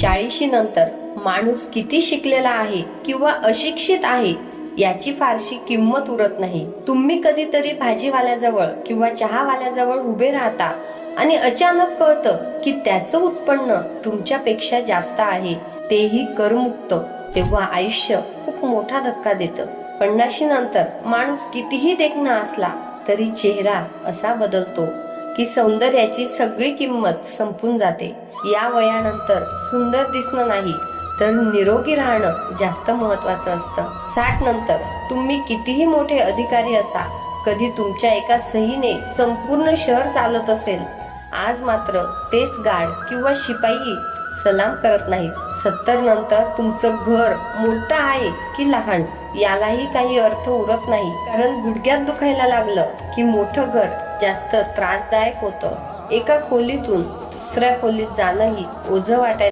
40 नंतर माणूस किती शिकलेला आहे किंवा अशिक्षित आहे याची फारशी किंमत उरत नाही। तुम्ही कधीतरी भाजीवाल्याजवळ किंवा चहावाल्याजवळ उभे राहता आणि अचानक कळतं की त्याचं उत्पन्न तुमच्यापेक्षा जास्त आहे, तेही करमुक्त। तेव्हा आयुष्य खूप मोठा धक्का देतं। 50 नंतर माणूस कितीही देखणा असला तरी चेहरा असा बदलतो की सौंदर्याची सगळी किंमत संपून जाते। या वयानंतर सुंदर दिसणं नाही तर निरोगी राहणं जास्त महत्वाचं असतं। 60 नंतर तुम्ही कितीही मोठे अधिकारी असा, कधी तुमच्या एका सहीने संपूर्ण शहर चालत असेल, आज मात्र तेच गार्ड किंवा शिपाई सलाम करत नाहीत। 70 नंतर तुमचं घर मोठं आहे की लहान यालाही काही अर्थ उरत नाही, कारण गुडघ्यात दुखायला लागलं की मोठं घर जास्त त्रासदायक होतं। एका खोलीतून दुसऱ्या खोलीत जाणंही ओझं वाटायचं